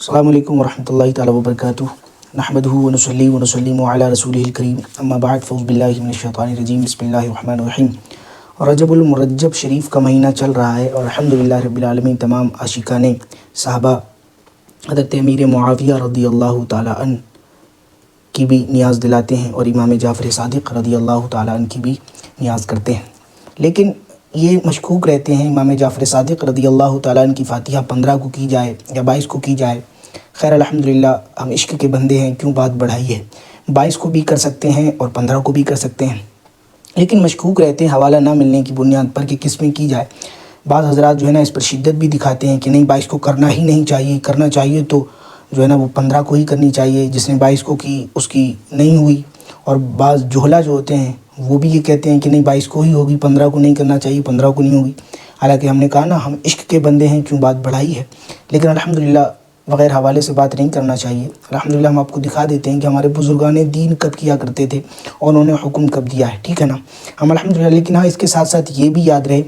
السلام علیکم ورحمۃ اللہ تعالیٰ وبرکاتہ نحمدہ ونصلی ونسلم علی رسولہ الکریم اما بعد فاعوذ باللہ من الشیطان الرجیم بسم اللہ الرحمن الرحیم۔ رجب المرجب شریف کا مہینہ چل رہا ہے اور الحمدللہ رب العالمین تمام عاشقان صحابہ حضرت امیر معاویہ رضی اللہ تعالیٰ عنہ کی بھی نیاز دلاتے ہیں اور امام جعفر صادق رضی اللہ تعالیٰ عنہ کی بھی نیاز کرتے ہیں، لیکن یہ مشکوک رہتے ہیں امام جعفر صادق رضی اللہ تعالیٰ عنہ کی فاتحہ 15 کو کی جائے یا 22 کو کی جائے۔ خیر الحمدللہ ہم عشق کے بندے ہیں، کیوں بات بڑھائی ہے، 22 کو بھی کر سکتے ہیں اور 15 کو بھی کر سکتے ہیں، لیکن مشکوک رہتے ہیں حوالہ نہ ملنے کی بنیاد پر کہ کس میں کی جائے۔ بعض حضرات جو ہے نا اس پر شدت بھی دکھاتے ہیں کہ نہیں 22 کو کرنا ہی نہیں چاہیے، کرنا چاہیے تو جو ہے نا وہ 15 کو ہی کرنی چاہیے، جس نے 22 کو کی اس کی نہیں ہوئی۔ اور بعض جہلا جو ہوتے ہیں وہ بھی یہ کہتے ہیں کہ نہیں 22 کو ہی ہوگی، 15 کو نہیں کرنا چاہیے، 15 کو نہیں ہوگی۔ حالانکہ ہم نے کہا نا ہم عشق کے بندے ہیں، کیوں بات بڑھائی ہے، لیکن الحمدللہ بغیر حوالے سے بات نہیں کرنا چاہیے۔ الحمدللہ ہم آپ کو دکھا دیتے ہیں کہ ہمارے بزرگان دین کب کیا کرتے تھے اور انہوں نے حکم کب دیا ہے، ٹھیک ہے نا ہم الحمدللہ۔ لیکن ہاں اس کے ساتھ ساتھ یہ بھی یاد رہے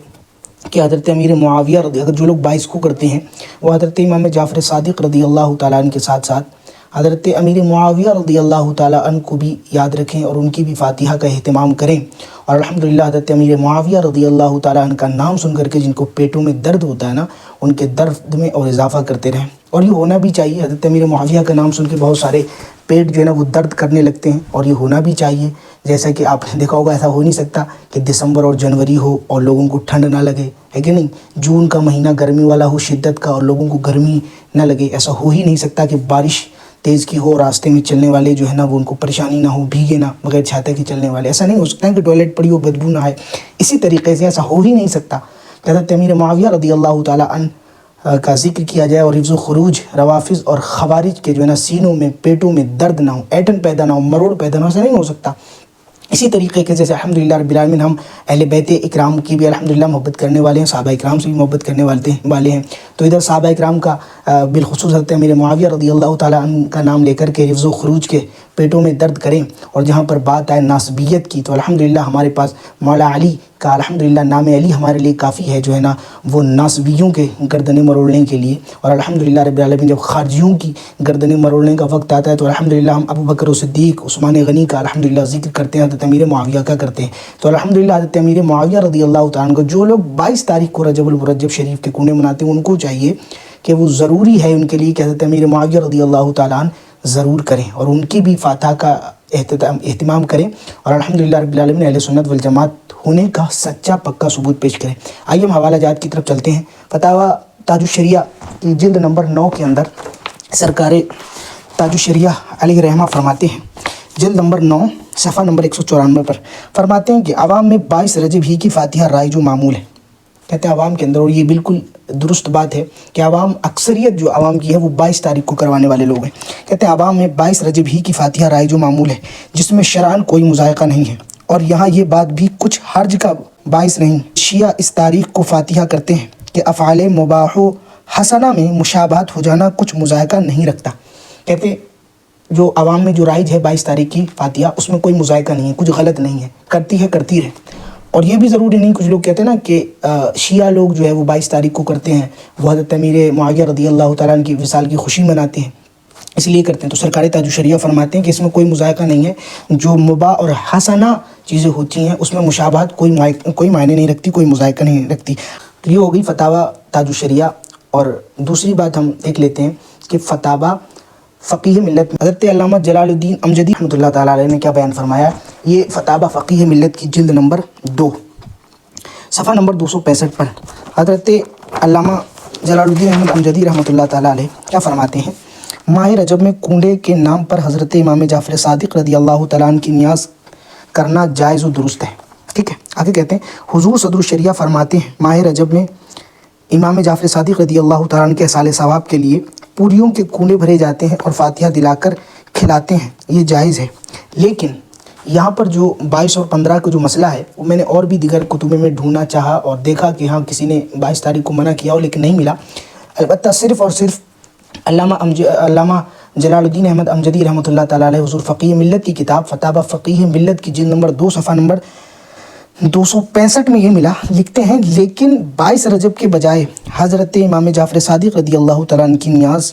کہ حضرت امیر معاویہ اگر جو لوگ 22 کو کرتے ہیں وہ حضرت امام جعفر صادق رضی اللہ تعالیٰ عنہ کے ساتھ ساتھ حضرت امیر معاویہ رضی اللہ تعالیٰ عنہ کو بھی یاد رکھیں اور ان کی بھی فاتحہ کا اہتمام کریں۔ اور الحمدللہ حضرت امیر معاویہ رضی اللہ تعالیٰ عنہ کا نام سن کر کے جن کو پیٹوں میں درد ہوتا ہے نا، ان کے درد میں اور اضافہ کرتے رہیں، اور یہ ہونا بھی چاہیے۔ حضرت امیر معاویہ کا نام سن کے بہت سارے پیٹ جو ہے نا وہ درد کرنے لگتے ہیں، اور یہ ہونا بھی چاہیے۔ جیسا کہ آپ نے دیکھا ہوگا ایسا ہو نہیں سکتا کہ دسمبر اور جنوری ہو اور لوگوں کو ٹھنڈ نہ لگے، ہے کہ نہیں، جون کا مہینہ گرمی والا ہو شدت کا اور لوگوں کو گرمی نہ لگے، ایسا ہو ہی نہیں سکتا کہ بارش تیز کی ہو، راستے میں چلنے والے جو ہے نا وہ ان کو پریشانی نہ ہو، بھیگے نہ، بغیر چھاتے کے چلنے والے، ایسا نہیں ہو سکتا کہ ٹوائلٹ پڑی ہو بدبو نہ آئے۔ اسی طریقے سے ایسا ہو ہی نہیں سکتا کہ حضرت امیر معاویہ رضی اللہ تعالیٰ عنہ کا ذکر کیا جائے اور حفظ و خروج روافظ اور خوارج کے جو ہے نا سینوں میں پیٹوں میں درد نہ ہو، ایٹن پیدا نہ ہو، مروڑ پیدا نہ ہو، ایسا نہیں ہو سکتا۔ اسی طریقے کے جیسے الحمدللہ رب العالمین ہم اہل بیت اکرام کی بھی الحمدللہ محبت کرنے والے ہیں، صحابہ اکرام سے بھی محبت کرنے والے ہیں، تو ادھر صحابہ اکرام کا بالخصوص حضرت امیر معاویہ رضی اللہ تعالیٰ عنہ کا نام لے کر کے حفظ و خروج کے پیٹوں میں درد کریں، اور جہاں پر بات آئے ناصبیت کی تو الحمدللہ ہمارے پاس مولا علی کا الحمدللہ نام علی ہمارے لیے کافی ہے جو ہے نا وہ ناصبیوں کے گردنیں مروڑنے کے لیے۔ اور الحمدللہ رب العالمین جب خارجیوں کی گردنیں مروڑنے کا وقت آتا ہے تو الحمدللہ ہم ابو بکر و صدیق عثمان غنی کا الحمدللہ ذکر کرتے ہیں، حضرت امیر معاویہ کا کرتے ہیں۔ تو الحمدللہ حضرت امیر معاویہ رضی اللہ تعالیٰ عنہ کو جو لوگ 22 تاریخ کو رجب المرجب شریف کے کونے مناتے ہیں ان کو چاہیے کہ وہ ضروری ہے ان کے لیے کہ حضرت امیر معاویہ رضی اللہ تعالیٰ عنہ ضرور کریں اور ان کی بھی فاتحہ کا اہتمام کریں، اور الحمدللہ رب العالمین اہل سنت والجماعت ہونے کا سچا پکا ثبوت پیش کریں۔ آئیے ہم حوالہ جات کی طرف چلتے ہیں۔ فتاویٰ تاج الشریعہ کی جلد نمبر 9 کے اندر سرکار تاج الشریعہ علیہ رحمہ فرماتے ہیں، جلد نمبر 9 صفحہ نمبر 194 پر فرماتے ہیں کہ عوام میں 22 رجب ہی کی فاتحہ رائج و معمول ہے۔ کہتے ہیں عوام کے اندر، اور یہ بالکل درست بات ہے کہ عوام اکثریت جو عوام کی ہے وہ 22 تاریخ کو کروانے والے لوگ ہیں۔ کہتے ہیں عوام میں 22 رجب ہی کی فاتحہ رائج و معمول ہے، جس میں شرعاً کوئی مذائقہ نہیں ہے، اور یہاں یہ بات بھی کچھ حرج کا باعث نہیں۔ شیعہ اس تاریخ کو فاتحہ کرتے ہیں کہ افعال مباح و حسنہ میں مشابہت ہو جانا کچھ مذائقہ نہیں رکھتا۔ کہتے ہیں جو عوام میں جو رائج ہے 22 تاریخ کی فاتحہ اس میں کوئی مذائقہ نہیں ہے، کچھ غلط نہیں ہے، کرتی رہے۔ اور یہ بھی ضروری نہیں، کچھ لوگ کہتے ہیں نا کہ شیعہ لوگ جو ہے وہ 22 تاریخ کو کرتے ہیں، وہ حضرت امیر معاویہ رضی اللہ تعالیٰ عنہ کی وصال کی خوشی مناتے ہیں اس لیے کرتے ہیں۔ تو سرکار تاج الشریعہ فرماتے ہیں کہ اس میں کوئی مذائقہ نہیں ہے، جو مباح اور حسنہ چیزیں ہوتی ہیں اس میں مشابہت کوئی معنی نہیں رکھتی، کوئی مذائقہ نہیں رکھتی۔ تو یہ ہو گئی فتاویٰ تاج الشریعہ۔ اور دوسری بات ہم دیکھ لیتے ہیں کہ فتاویٰ فقیہ ملت حضرت علامہ جلال الدین امجدی رحمۃ اللہ تعالیٰ علیہ نے کیا بیان فرمایا، یہ فتاویٰ فقیہ ملت کی جلد نمبر 2 صفحہ نمبر 265 پر حضرت علامہ جلال الدین احمد امجدی رحمۃ اللہ تعالیٰ علیہ کیا فرماتے ہیں، ماہ رجب میں کنڈے کے نام پر حضرت امام جعفر صادق رضی اللہ تعالیٰ عنہ کی نیاز کرنا جائز و درست ہے، ٹھیک ہے۔ آگے کہتے ہیں حضور صدر الشریعہ فرماتے ہیں ماہ رجب میں امام جعفر صادق رضی اللہ تعالیٰ عنہ کے احصال ثواب کے لیے پوریوں کے کنڈے بھرے جاتے ہیں اور فاتحہ دلا کر کھلاتے ہیں، یہ جائز ہے۔ لیکن یہاں پر جو 22 اور 15 کا جو مسئلہ ہے وہ میں نے اور بھی دیگر کتب میں ڈھونڈنا چاہا اور دیکھا کہ ہاں کسی نے 22 تاریخ کو منع کیا ہو، لیکن نہیں ملا۔ البتہ صرف اور صرف علامہ جلال الدین احمد امجدی رحمۃ اللہ تعالیٰ علیہ حضور فقیہ ملت کی کتاب فتاویٰ فقیہ ملت کی جلد نمبر 2 صفحہ نمبر 265 میں یہ ملا، لکھتے ہیں لیکن 22 رجب کے بجائے حضرت امام جعفر صادق رضی اللہ تعالیٰ عنہ کی نیاز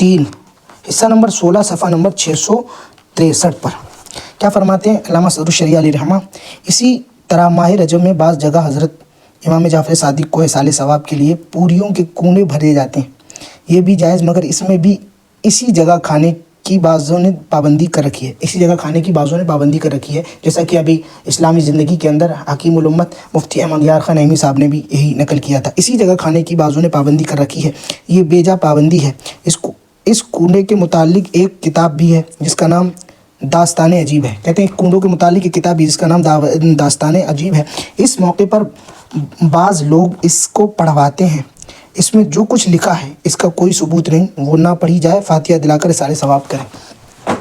3 حصہ نمبر 16 صفحہ نمبر 663 پر کیا فرماتے ہیں علامہ صدر الشریعہ علیہ رحمہ، اسی طرح ماہ رجب میں بعض جگہ حضرت امام جعفر صادق کو احصال ثواب کے لیے پوریوں کے کونے بھرے جاتے ہیں، یہ بھی جائز، مگر اس میں بھی اسی جگہ کھانے کی بعضوں نے پابندی کر رکھی ہے، اسی جگہ کھانے کی بعضوں نے پابندی کر رکھی ہے، جیسا کہ ابھی اسلامی زندگی کے اندر حکیم الامت مفتی احمد یار خان نعیمی صاحب نے بھی یہی نقل کیا تھا، اسی جگہ کھانے کی بعضوں نے پابندی کر رکھی ہے، یہ بے جا پابندی ہے۔ اس کنڈے کے متعلق ایک کتاب بھی ہے جس کا نام داستان عجیب ہے، کہتے ہیں کنڈوں کے متعلق ایک کتاب بھی جس کا نام داستان عجیب ہے۔ اس موقع پر بعض لوگ اس کو پڑھواتے ہیں، اس میں جو کچھ لکھا ہے اس کا کوئی ثبوت نہیں، وہ نہ پڑھی جائے، فاتحہ دلا کر احصال ثواب کریں۔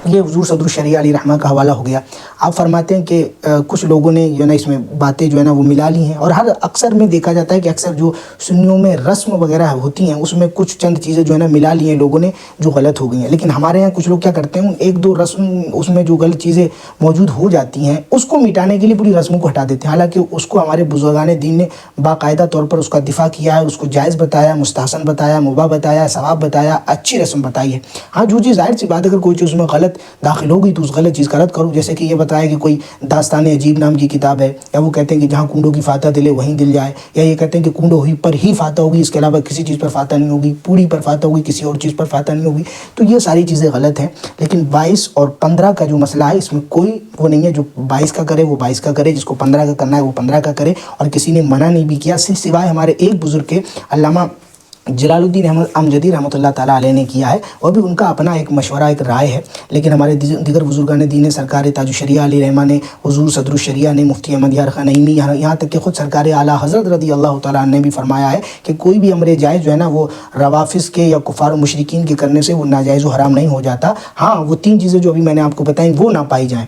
یہ حضور صدر الشریعہ علیہ رحمہ کا حوالہ ہو گیا۔ آپ فرماتے ہیں کہ کچھ لوگوں نے جو ہے نا اس میں باتیں جو ہے نا وہ ملا لی ہیں، اور اکثر میں دیکھا جاتا ہے کہ اکثر جو سنیوں میں رسم وغیرہ ہوتی ہیں اس میں کچھ چند چیزیں جو ہے نا ملا لی ہیں لوگوں نے جو غلط ہو گئی ہیں، لیکن ہمارے یہاں کچھ لوگ کیا کرتے ہیں، ایک دو رسم اس میں جو غلط چیزیں موجود ہو جاتی ہیں اس کو مٹانے کے لیے پوری رسموں کو ہٹا دیتے ہیں، حالانکہ اس کو ہمارے بزرگان دین نے باقاعدہ طور پر اس کا دفاع کیا ہے، اس کو جائز بتایا، مستحسن بتایا، مباح بتایا، ثواب بتایا، اچھی رسم بتائی ہے۔ ہاں جو چیز ظاہر سی بات اگر کوئی چیز اس میں غلط داخل ہوگی تو اس غلط چیز کا رد کرو، جیسے کہ یہ بتایا کہ کوئی داستان عجیب نام کی کتاب ہے، یا وہ کہتے ہیں کہ جہاں کنڈوں کی فاتحہ دلے وہیں دل جائے، یا یہ کہتے ہیں کہ کنڈوں ہی پر ہی فاتحہ ہوگی، اس کے علاوہ کسی چیز پر فاتحہ نہیں ہوگی، پوری پر فاتحہ ہوگی، کسی اور چیز پر فاتحہ نہیں ہوگی، تو یہ ساری چیزیں غلط ہیں۔ لیکن 22 اور 15 کا جو مسئلہ ہے اس میں کوئی وہ نہیں ہے، جو 22 کا کرے وہ 22 کا کرے، جس کو 15 کا کرنا ہے وہ 15 کا کرے، اور کسی نے منع نہیں بھی کیا، سوائے ہمارے ایک بزرگ کے علامہ جلال الدین احمد امجدی رحمۃ اللہ تعالیٰ علیہ نے کیا ہے، وہ بھی ان کا اپنا ایک مشورہ، ایک رائے ہے، لیکن ہمارے دیگر بزرگان دین، سرکار تاج الشریعہ علیہ رحمہ نے، حضور صدر الشریعہ نے، مفتی احمد یار خان نعیمی، یہاں تک کہ خود سرکار اعلیٰ حضرت رضی اللہ تعالیٰ عنہ نے بھی فرمایا ہے کہ کوئی بھی امر جائز جو ہے نا وہ روافظ کے یا کفار و مشرکین کے کرنے سے وہ ناجائز و حرام نہیں ہو جاتا، ہاں وہ 3 چیزیں جو ابھی میں نے آپ کو بتائیں وہ نہ پائی جائیں۔